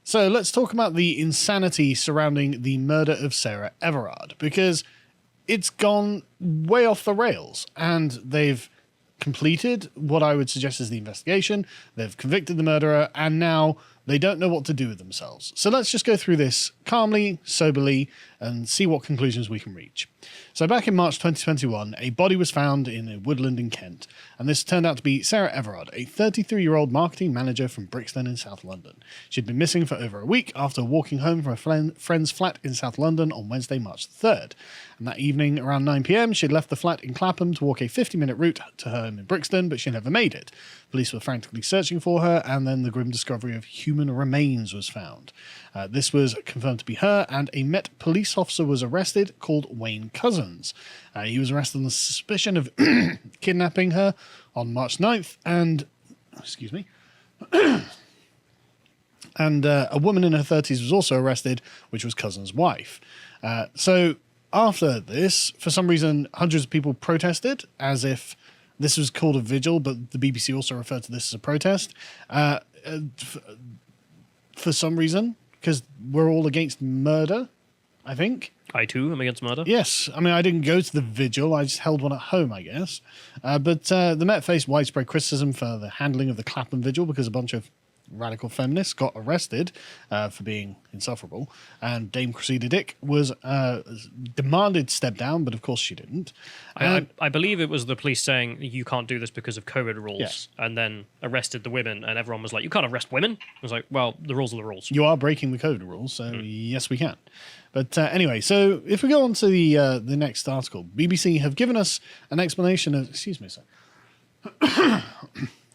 So let's talk about the insanity surrounding the murder of Sarah Everard, because it's gone way off the rails, and they've completed what I would suggest is the investigation. They've convicted the murderer, and now they don't know what to do with themselves. So let's just go through this calmly, soberly, and see what conclusions we can reach. So back in March 2021, a body was found in a woodland in Kent, and this turned out to be Sarah Everard, a 33-year-old marketing manager from Brixton in South London. She'd been missing for over a week after walking home from a friend's flat in South London on Wednesday, March 3rd. And that evening, around 9 p.m, she'd left the flat in Clapham to walk a 50-minute route to her home in Brixton, but she never made it. Police were frantically searching for her, and then the grim discovery of human remains was found. This was confirmed to be her, and a Met police officer was arrested called Wayne Cousins. He was arrested on the suspicion of kidnapping her on March 9th, and and a woman in her 30s was also arrested, which was Cousins' wife. So after this, for some reason, hundreds of people protested, as if this was called a vigil, but the BBC also referred to this as a protest. For some reason, because we're all against murder, I think. I too am against murder. Yes. I mean, I didn't go to the vigil. I just held one at home, I guess. But the Met faced widespread criticism for the handling of the Clapham vigil because a bunch of radical feminists got arrested for being insufferable. And Dame Cressida Dick was demanded step down, but of course she didn't. I believe it was the police saying you can't do this because of COVID rules, yes, and then arrested the women, and everyone was like, you can't arrest women. I was like, well, the rules are the rules. You are breaking the COVID rules, so yes, we can. But anyway, so if we go on to the next article, BBC have given us an explanation of... Excuse me a sec.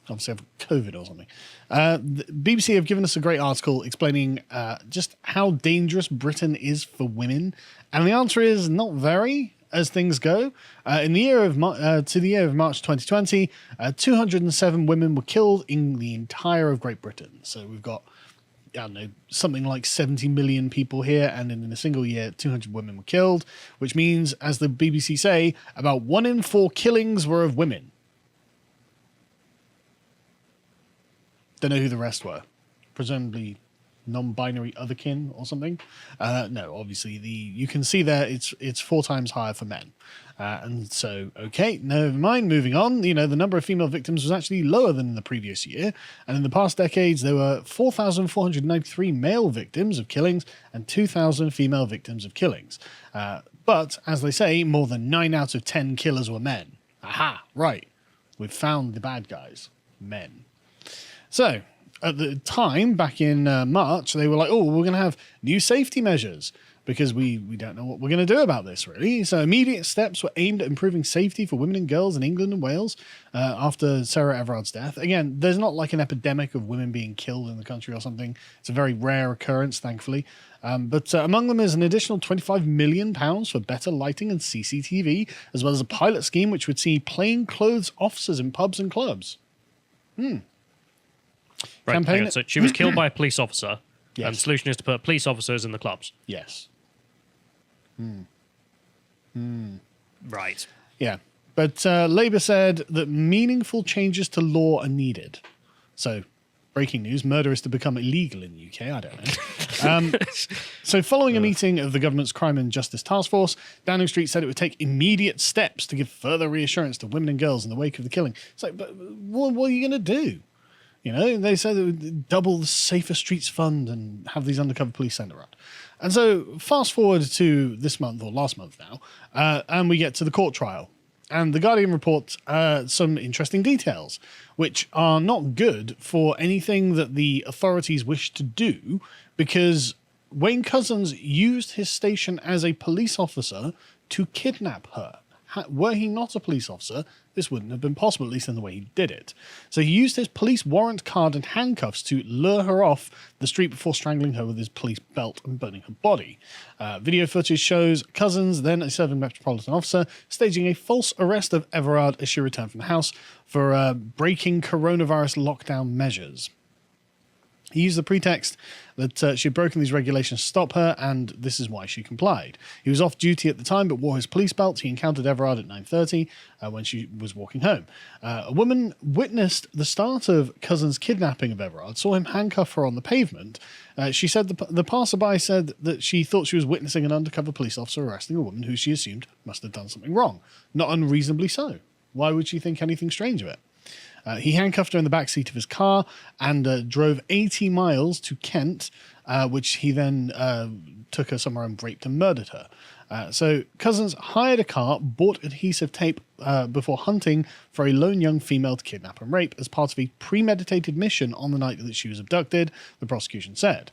Obviously I've COVID or something. The BBC have given us a great article explaining just how dangerous Britain is for women. And the answer is not very, as things go. In the year of March 2020, 207 women were killed in the entire of Great Britain. So we've got, I don't know, something like 70 million people here, and in a single year, 200 women were killed, which means, as the BBC say, about 1 in 4 killings were of women. Don't know who the rest were. Presumably non-binary otherkin or something. No, obviously you can see there it's 4 times higher for men. And so, okay, never mind, moving on. You know, the number of female victims was actually lower than in the previous year. And in the past decades, there were 4,493 male victims of killings and 2,000 female victims of killings. But, as they say, more than 9 out of 10 killers were men. Aha, right. We've found the bad guys. Men. So, at the time, back in March, they were like, oh, we're going to have new safety measures because we don't know what we're going to do about this, really. So immediate steps were aimed at improving safety for women and girls in England and Wales after Sarah Everard's death. Again, there's not like an epidemic of women being killed in the country or something. It's a very rare occurrence, thankfully. But among them is an additional £25 million for better lighting and CCTV, as well as a pilot scheme which would see plainclothes officers in pubs and clubs. Right, hang on. So she was killed by a police officer, yes, and the solution is to put police officers in the clubs. Yes. Right. Yeah. But Labour said that meaningful changes to law are needed. So, breaking news, murder is to become illegal in the UK. I don't know. So following a meeting of the government's Crime and Justice Task Force, Downing Street said it would take immediate steps to give further reassurance to women and girls in the wake of the killing. It's like, but what are you going to do? You know, they said it would double the Safer Streets Fund and have these undercover police sent around. And so fast forward to this month, or last month now, and we get to the court trial. And The Guardian reports some interesting details, which are not good for anything that the authorities wish to do, because Wayne Cousins used his station as a police officer to kidnap her. Were he not a police officer, this wouldn't have been possible, at least in the way he did it. So he used his police warrant card and handcuffs to lure her off the street before strangling her with his police belt and burning her body. Video footage shows Cousins, then a serving Metropolitan officer, staging a false arrest of Everard as she returned from the house for breaking coronavirus lockdown measures. He used the pretext that she had broken these regulations to stop her, and this is why she complied. He was off duty at the time, but wore his police belt. He encountered Everard at 9:30 when she was walking home. A woman witnessed the start of Cousin's kidnapping of Everard, saw him handcuff her on the pavement. She said the passerby said that she thought she was witnessing an undercover police officer arresting a woman who she assumed must have done something wrong. Not unreasonably so. Why would she think anything strange of it? He handcuffed her in the backseat of his car and drove 80 miles to Kent, which he then took her somewhere and raped and murdered her. So Cousins hired a car, bought adhesive tape before hunting for a lone young female to kidnap and rape as part of a premeditated mission on the night that she was abducted, the prosecution said.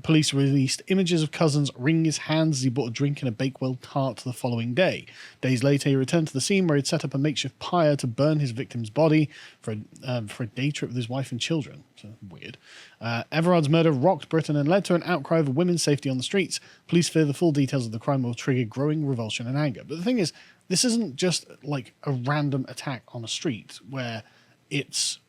Police released images of Cousins wringing his hands as he bought a drink and a Bakewell tart the following day. Days later, he returned to the scene where he'd set up a makeshift pyre to burn his victim's body for a day trip with his wife and children. So weird. Everard's murder rocked Britain and led to an outcry of women's safety on the streets. Police fear the full details of the crime will trigger growing revulsion and anger. But the thing is, this isn't just like a random attack on a street where it's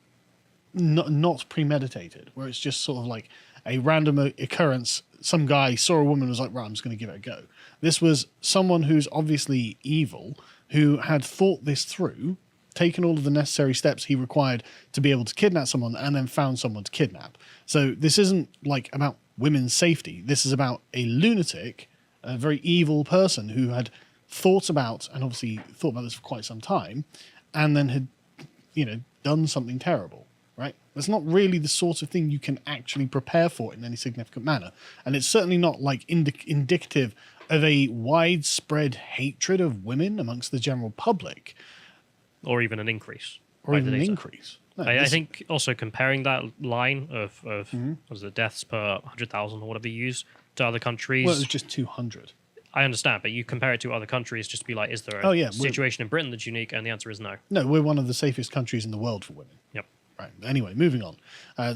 not premeditated, where it's just sort of like a random occurrence. Some guy saw a woman and was like, right, I'm just going to give it a go. This was someone who's obviously evil, who had thought this through, taken all of the necessary steps he required to be able to kidnap someone, and then found someone to kidnap. So this isn't like about women's safety. This is about a lunatic, a very evil person who had thought about, and obviously thought about this for quite some time, and then had, done something terrible, right? That's not really the sort of thing you can actually prepare for in any significant manner. And it's certainly not like indicative of a widespread hatred of women amongst the general public. Or even an increase. Or even an increase. No, I think also comparing that line of Mm-hmm. what was it, deaths per 100,000 or whatever you use to other countries. Well, it was just 200. I understand, but you compare it to other countries just to be like, is there a situation in Britain that's unique? And the answer is no. No, we're one of the safest countries in the world for women. Yep. Right. Anyway, moving on.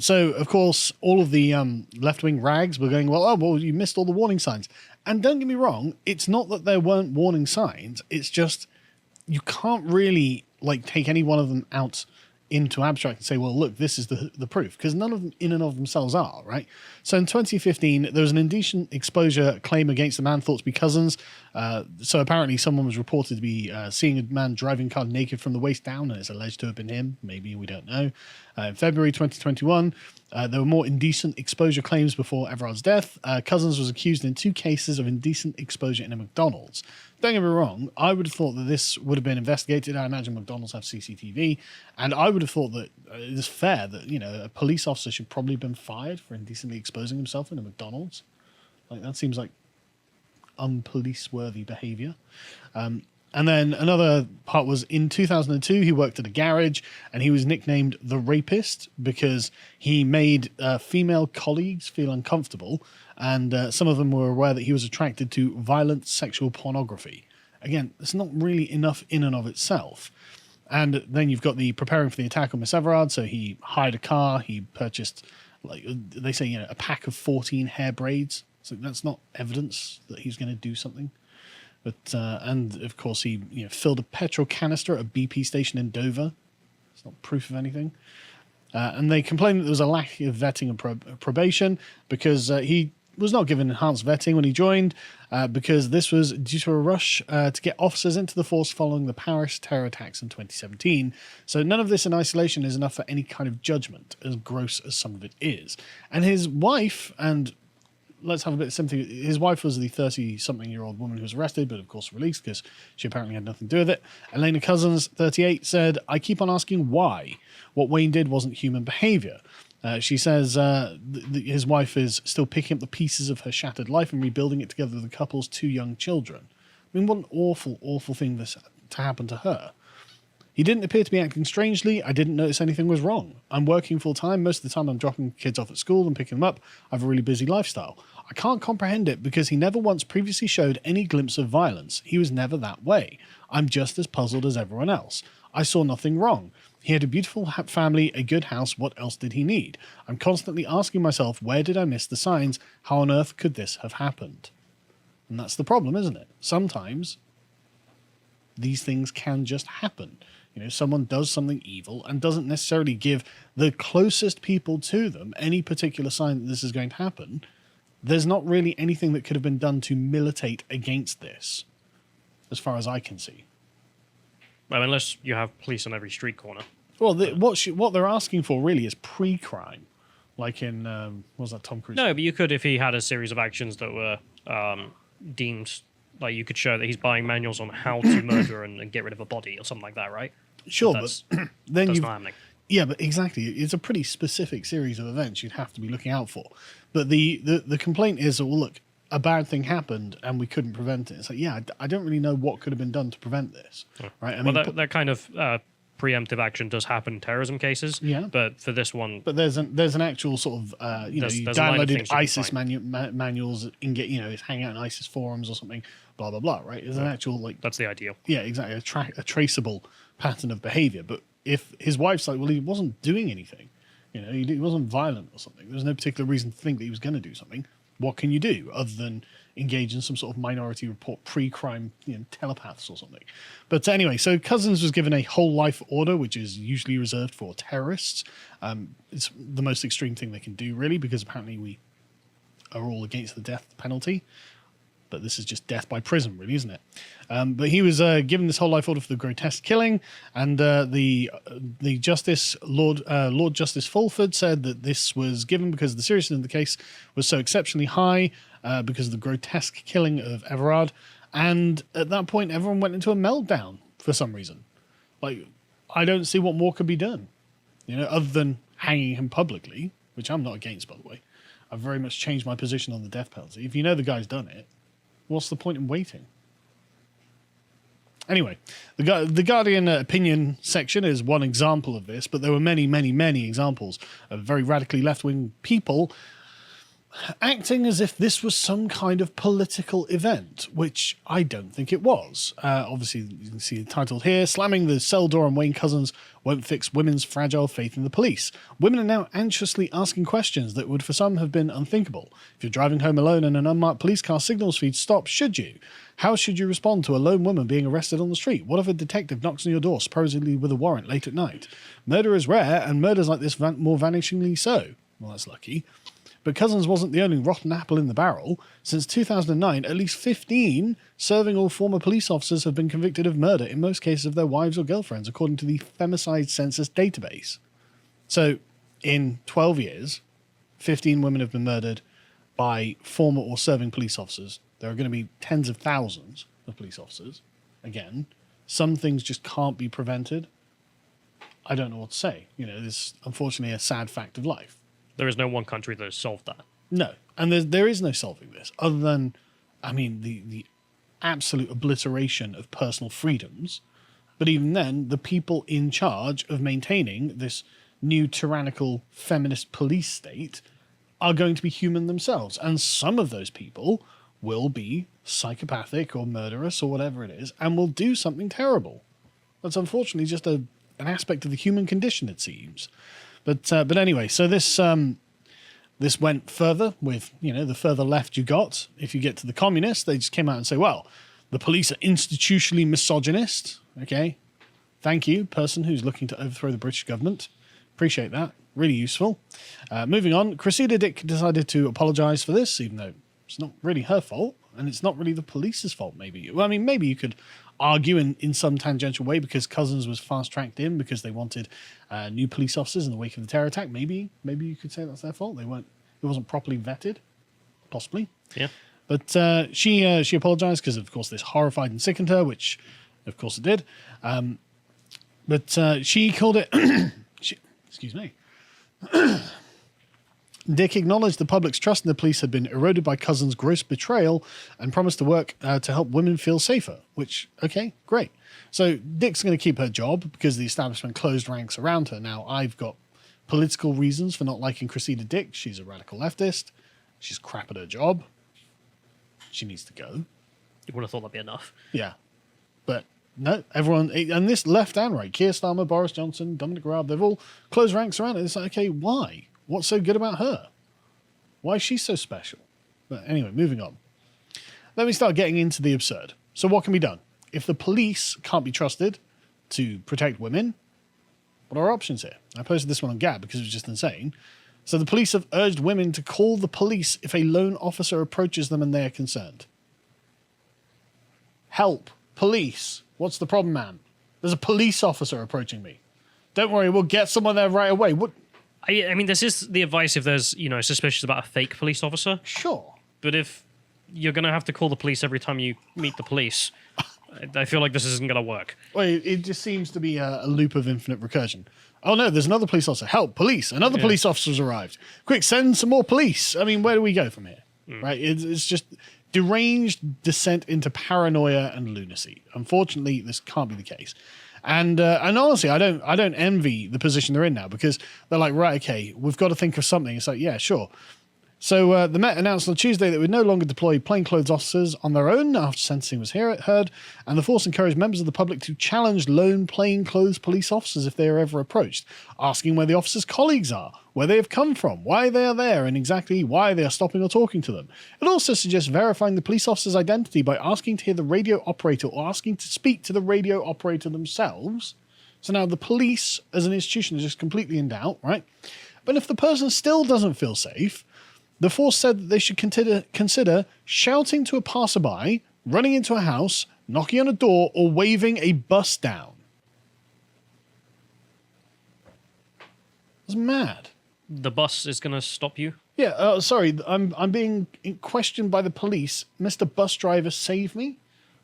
So, of course, all of the left-wing rags were going, well, you missed all the warning signs. And don't get me wrong, it's not that there weren't warning signs. It's just you can't really take any one of them out into abstract and say, well, look, this is the proof, because none of them in and of themselves are, right? So in 2015, there was an indecent exposure claim against the man thought to be Cousins. So apparently someone was reported to be seeing a man driving a car naked from the waist down, and it's alleged to have been him. Maybe, we don't know. In February 2021, there were more indecent exposure claims before Everard's death. Cousins was accused in 2 cases of indecent exposure in a McDonald's. Don't get me wrong, I would have thought that this would have been investigated. I imagine McDonald's have CCTV, and I would have thought that it's fair that, a police officer should probably have been fired for indecently exposing himself in a McDonald's. That seems like unpolice-worthy behaviour. And then another part was in 2002, he worked at a garage and he was nicknamed the Rapist because he made female colleagues feel uncomfortable, and some of them were aware that he was attracted to violent sexual pornography. Again, it's not really enough in and of itself. And then you've got the preparing for the attack on Miss Everard. So he hired a car, he purchased, they say, a pack of 14 hair braids. So that's not evidence that he's going to do something. But and of course he filled a petrol canister at a BP station in Dover. It's not proof of anything. And they complained that there was a lack of vetting and probation because he was not given enhanced vetting when he joined because this was due to a rush to get officers into the force following the Paris terror attacks in 2017. So none of this in isolation is enough for any kind of judgment, as gross as some of it is. And his wife, and let's have a bit of sympathy. His wife was the 30-something-year-old woman who was arrested, but of course released because she apparently had nothing to do with it. Elena Cousins, 38, said, "I keep on asking why. What Wayne did wasn't human behavior." She says his wife is still picking up the pieces of her shattered life and rebuilding it together with the couple's 2 young children. I mean, what an awful, awful thing to happen to her. He didn't appear to be acting strangely. I didn't notice anything was wrong. I'm working full time. Most of the time I'm dropping kids off at school and picking them up. I have a really busy lifestyle. I can't comprehend it because he never once previously showed any glimpse of violence. He was never that way. I'm just as puzzled as everyone else. I saw nothing wrong. He had a beautiful family, a good house. What else did he need? I'm constantly asking myself, where did I miss the signs? How on earth could this have happened? And that's the problem, isn't it? Sometimes these things can just happen. Someone does something evil and doesn't necessarily give the closest people to them any particular sign that this is going to happen, there's not really anything that could have been done to militate against this, as far as I can see. Well, unless you have police on every street corner. Well, what they're asking for really is pre-crime, like in what was that, Tom Cruise? No, but you could, if he had a series of actions that were deemed, like you could show that he's buying manuals on how to murder and get rid of a body or something like that, right? Sure, but then that's not happening. Yeah, but exactly, it's a pretty specific series of events you'd have to be looking out for. But the complaint is, well, look, a bad thing happened and we couldn't prevent it. It's like, yeah, I don't really know what could have been done to prevent this, right? I mean, that kind of preemptive action does happen in terrorism cases. Yeah, but for this one, but there's an actual sort of you downloaded ISIS manuals and get it's hanging out in ISIS forums or something, blah blah blah, right? There's an actual that's the ideal. Yeah, exactly, a traceable pattern of behavior. But if his wife's like, well, he wasn't doing anything, he wasn't violent or something. There's no particular reason to think that he was going to do something. What can you do other than engage in some sort of Minority Report pre-crime telepaths or something? But anyway, so Cousins was given a whole life order, which is usually reserved for terrorists. It's the most extreme thing they can do, really, because apparently we are all against the death penalty. But this is just death by prison, really, isn't it? But he was given this whole life order for the grotesque killing, and the Justice Lord Justice Fulford said that this was given because the seriousness of the case was so exceptionally high because of the grotesque killing of Everard, and at that point, everyone went into a meltdown for some reason. Like, I don't see what more could be done, other than hanging him publicly, which I'm not against, by the way. I've very much changed my position on the death penalty. If you know the guy's done it, what's the point in waiting? Anyway, the Guardian opinion section is one example of this, but there were many, many, many examples of very radically left-wing people acting as if this was some kind of political event, which I don't think it was. Obviously, you can see it titled here, Slamming the Cell Door on Wayne Couzens Won't Fix Women's Fragile Faith in the Police. Women are now anxiously asking questions that would for some have been unthinkable. If you're driving home alone and an unmarked police car signals for you to stop, should you? How should you respond to a lone woman being arrested on the street? What if a detective knocks on your door, supposedly with a warrant, late at night? Murder is rare, and murders like this more vanishingly so. Well, that's lucky. But Couzens wasn't the only rotten apple in the barrel. Since 2009, at least 15 serving or former police officers have been convicted of murder, in most cases of their wives or girlfriends, according to the Femicide Census database. So, in 12 years, 15 women have been murdered by former or serving police officers. There are going to be tens of thousands of police officers. Again, some things just can't be prevented. I don't know what to say. This is unfortunately a sad fact of life. There is no one country that has solved that. No, and there is no solving this other than, the absolute obliteration of personal freedoms. But even then, the people in charge of maintaining this new tyrannical feminist police state are going to be human themselves. And some of those people will be psychopathic or murderous or whatever it is and will do something terrible. That's unfortunately just an aspect of the human condition, it seems. But anyway, so this went further with, the further left you got. If you get to the communists, they just came out and say, well, the police are institutionally misogynist. Okay, thank you, person who's looking to overthrow the British government. Appreciate that. Really useful. Moving on, Cressida Dick decided to apologise for this, even though it's not really her fault, and it's not really the police's fault, maybe. Well, maybe you could argue in some tangential way because Couzens was fast-tracked in because they wanted new police officers in the wake of the terror attack. Maybe you could say that's their fault. It wasn't properly vetted, possibly. Yeah. But she apologised because, of course, this horrified and sickened her, which, of course, it did. But she called it... excuse me. Dick acknowledged the public's trust in the police had been eroded by Couzens' gross betrayal and promised to work to help women feel safer, which, okay, great. So Dick's going to keep her job because the establishment closed ranks around her. Now, I've got political reasons for not liking Cressida Dick. She's a radical leftist. She's crap at her job. She needs to go. You would have thought that'd be enough. Yeah. But no, everyone, and this left and right, Keir Starmer, Boris Johnson, Dominic Raab, they've all closed ranks around it. It's like, okay, why? What's so good about her? Why is she so special? But anyway, moving on. Let me start getting into the absurd. So what can be done? If the police can't be trusted, to protect women. What are our options here? I posted this one on Gab because it was just insane. So the police have urged women to call the police if a lone officer approaches them and they are concerned. Help. Police. What's the problem, man? There's a police officer approaching me. Don't worry, we'll get someone there right away. What? I mean, this is the advice if there's, suspicious about a fake police officer. Sure. But if you're going to have to call the police every time you meet the police, I feel like this isn't going to work. Well, it just seems to be a loop of infinite recursion. Oh no, there's another police officer. Help, police. Another police officer's arrived. Quick, send some more police. I mean, where do we go from here? Right? It's just deranged descent into paranoia and lunacy. Unfortunately, this can't be the case. And honestly, I don't envy the position they're in now, because they're like, right, okay, we've got to think of something. It's like, yeah, sure. So the Met announced on Tuesday that it would no longer deploy plainclothes officers on their own after sentencing was heard, and the force encouraged members of the public to challenge lone plainclothes police officers if they are ever approached, asking where the officers' colleagues are, where they have come from, why they are there, and exactly why they are stopping or talking to them. It also suggests verifying the police officer's identity by asking to hear the radio operator or asking to speak to the radio operator themselves. So now the police as an institution is just completely in doubt, right? But if the person still doesn't feel safe, the force said that they should consider shouting to a passerby, running into a house, knocking on a door, or waving a bus down. It's mad. The bus is going to stop you? Yeah, sorry, I'm being questioned by the police. Mr. Bus Driver, save me?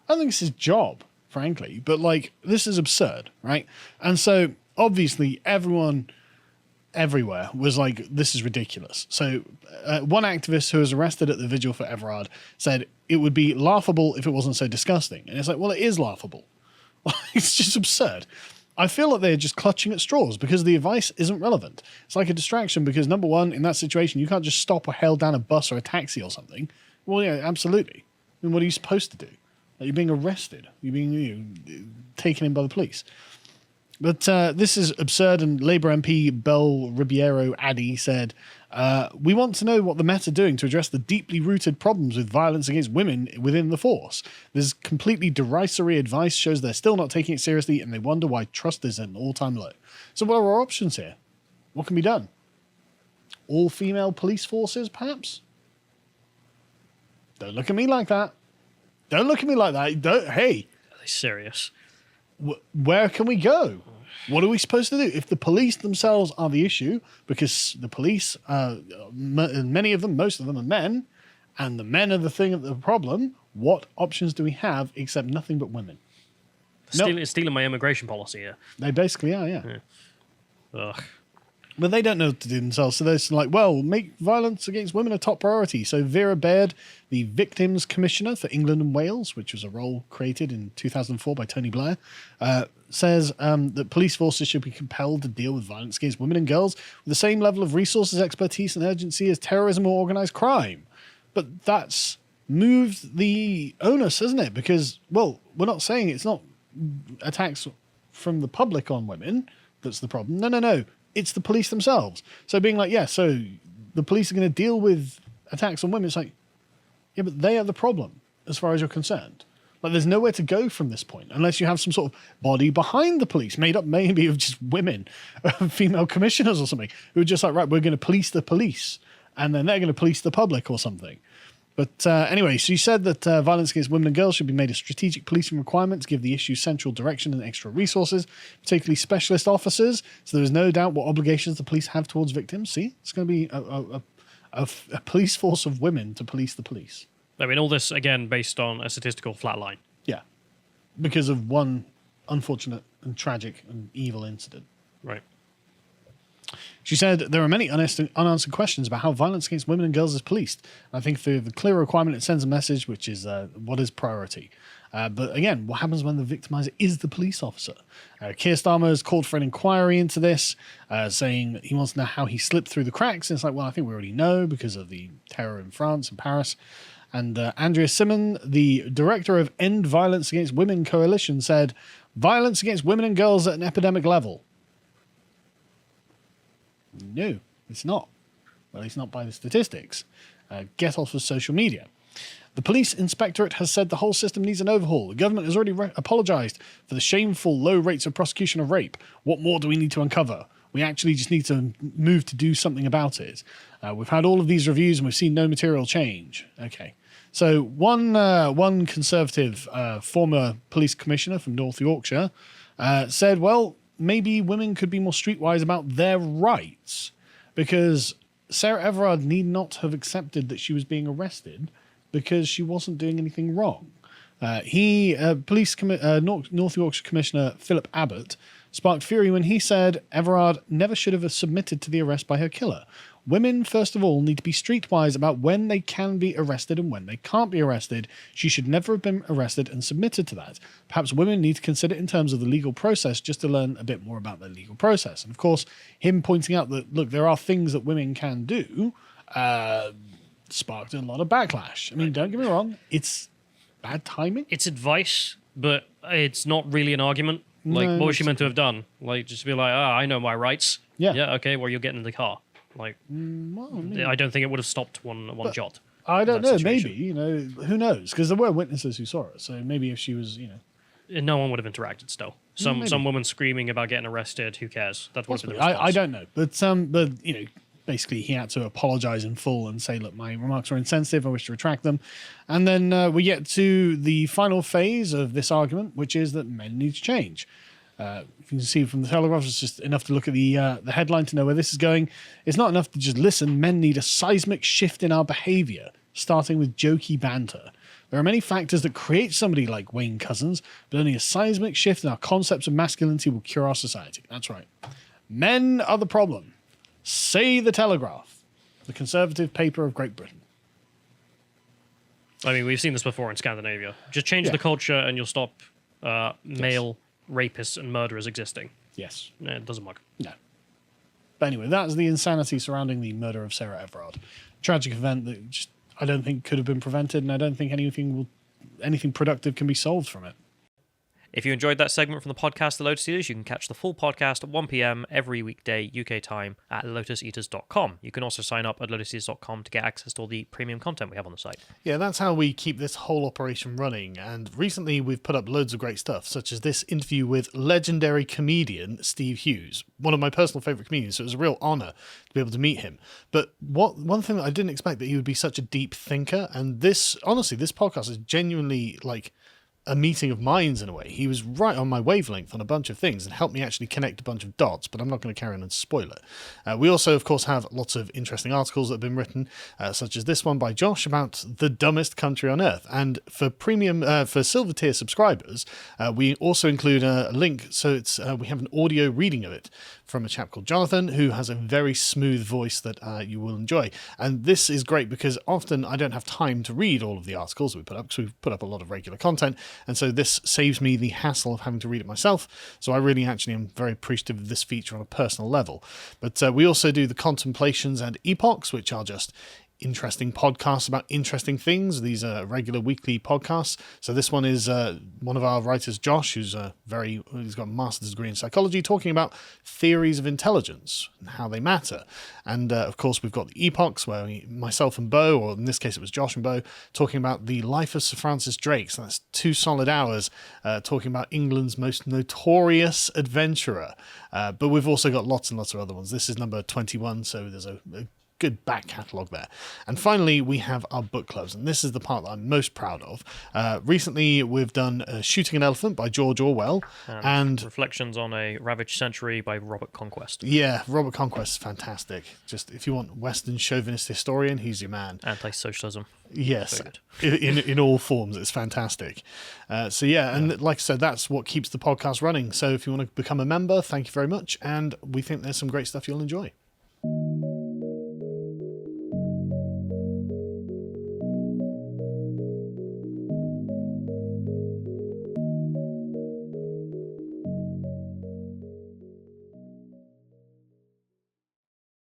I don't think it's his job, frankly, but like, this is absurd, right? And so, obviously, everyone everywhere was like, this is ridiculous. So one activist who was arrested at the vigil for Everard said it would be laughable if it wasn't so disgusting. And it's like, well, it is laughable. It's just absurd. I feel like they're just clutching at straws because the advice isn't relevant. It's like a distraction because, number one, in that situation, you can't just stop or hail down a bus or a taxi or something. Well, yeah, absolutely. I mean, what are you supposed to do? Like, you're being arrested. You're being taken in by the police. But this is absurd, and Labour MP Bel Ribeiro Addy said, we want to know what the Met are doing to address the deeply rooted problems with violence against women within the force. This completely derisory advice shows they're still not taking it seriously, and they wonder why trust is at an all-time low. So what are our options here? What can be done? All-female police forces, perhaps? Don't look at me like that. Don't look at me like that. Hey. Are they serious? Where can we go? What are we supposed to do? If the police themselves are the issue, because the police, many of them, most of them are men, and the men are the problem, what options do we have except nothing but women? Stealing my immigration policy here. They basically are, yeah. Ugh. But they don't know what to do themselves, so they're just like, well, make violence against women a top priority. So Vera Baird, the Victims Commissioner for England and Wales, which was a role created in 2004 by Tony Blair, says that police forces should be compelled to deal with violence against women and girls with the same level of resources, expertise, and urgency as terrorism or organised crime. But that's moved the onus, hasn't it? Because, well, we're not saying it's not attacks from the public on women that's the problem. No. It's the police themselves. So being like, yeah, so the police are going to deal with attacks on women. It's like, yeah, but they are the problem as far as you're concerned. Like, there's nowhere to go from this point unless you have some sort of body behind the police, made up maybe of just women, female commissioners or something, who are just like, right, we're going to police the police, and then they're going to police the public or something. But anyway, she said that violence against women and girls should be made a strategic policing requirement to give the issue central direction and extra resources, particularly specialist officers. So there is no doubt what obligations the police have towards victims. See, it's going to be a police force of women to police the police. I mean, all this, again, based on a statistical flatline. Yeah, because of one unfortunate and tragic and evil incident. Right. She said there are many unanswered questions about how violence against women and girls is policed. I think through the clear requirement, it sends a message, which is what is priority. But again, what happens when the victimizer is the police officer? Keir Starmer has called for an inquiry into this, saying he wants to know how he slipped through the cracks. And it's like, well, I think we already know because of the terror in France and Paris. And Andrea Simon, the director of End Violence Against Women Coalition, said, violence against women and girls at an epidemic level. No, it's not. Well, it's not by the statistics. Get off of social media. The police inspectorate has said the whole system needs an overhaul. The government has already apologised for the shameful low rates of prosecution of rape. What more do we need to uncover? We actually just need to move to do something about it. We've had all of these reviews and we've seen no material change. Okay. So one Conservative former police commissioner from North Yorkshire said, well, maybe women could be more streetwise about their rights, because Sarah Everard need not have accepted that she was being arrested because she wasn't doing anything wrong. North Yorkshire Commissioner Philip Abbott sparked fury when he said Everard never should have submitted to the arrest by her killer. Women, first of all, need to be streetwise about when they can be arrested and when they can't be arrested. She should never have been arrested and submitted to that. Perhaps women need to consider it in terms of the legal process just to learn a bit more about the legal process. And of course, him pointing out that, look, there are things that women can do, sparked a lot of backlash. I mean, don't get me wrong, it's bad timing. It's advice, but it's not really an argument. Like, No, what was she meant to have done? Like, just be like, I know my rights. Yeah. Yeah, okay, well, you're getting in the car. Like, Well, I mean, I don't think it would have stopped one jot. I don't that know, situation. maybe, who knows? Because there were witnesses who saw it, so maybe if she was, No one would have interacted still. Some Maybe. woman screaming about getting arrested, who cares? That would have been the I response. don't know. But basically he had to apologize in full and say, look, my remarks were insensitive, I wish to retract them. And then we get to the final phase of this argument, which is that men need to change. If you can see from the Telegraph, it's just enough to look at the headline to know where this is going. It's not enough to just listen. Men need a seismic shift in our behavior, starting with jokey banter. There are many factors that create somebody like Wayne Couzens, but only a seismic shift in our concepts of masculinity will cure our society. That's right. Men are the problem. Say the Telegraph, the conservative paper of Great Britain. I mean, we've seen this before in Scandinavia. Just change the culture and you'll stop male rapists and murderers existing. Yes. No, it doesn't work. No. But anyway, that's the insanity surrounding the murder of Sarah Everard. Tragic event that just I don't think could have been prevented, and I don't think anything productive can be solved from it. If you enjoyed that segment from the podcast, The Lotus Eaters, you can catch the full podcast at 1 p.m. every weekday UK time at lotuseaters.com. You can also sign up at lotuseaters.com to get access to all the premium content we have on the site. Yeah, that's how we keep this whole operation running. And recently we've put up loads of great stuff, such as this interview with legendary comedian Steve Hughes, one of my personal favourite comedians, so it was a real honour to be able to meet him. But one thing that I didn't expect, that he would be such a deep thinker. And this podcast is genuinely like a meeting of minds in a way. He was right on my wavelength on a bunch of things and helped me actually connect a bunch of dots, but I'm not going to carry on and spoil it. We also, of course, have lots of interesting articles that have been written, such as this one by Josh about the dumbest country on earth. And for for silver tier subscribers, we also include a link, so it's we have an audio reading of it from a chap called Jonathan, who has a very smooth voice that you will enjoy. And this is great because often I don't have time to read all of the articles that we put up, because we've put up a lot of regular content, and so this saves me the hassle of having to read it myself. So I really actually am very appreciative of this feature on a personal level. But we also do the Contemplations and Epochs, which are just interesting podcasts about interesting things. These are regular weekly podcasts. So this one is one of our writers, Josh, he's got a master's degree in psychology, talking about theories of intelligence and how they matter. And of course, we've got the Epochs, where myself and Bo, or in this case it was Josh and Bo, talking about the life of Sir Francis Drake. So that's 2 solid hours talking about England's most notorious adventurer. But we've also got lots and lots of other ones. This is number 21, so there's a good back catalogue there. And finally, we have our book clubs, and this is the part that I'm most proud of. Recently, we've done Shooting an Elephant by George Orwell, and Reflections on a Ravaged Century by Robert Conquest. Yeah, Robert Conquest is fantastic. Just if you want Western chauvinist historian, he's your man. Anti-socialism. Yes, in all forms, it's fantastic. And like I said, that's what keeps the podcast running. So if you want to become a member, thank you very much, and we think there's some great stuff you'll enjoy.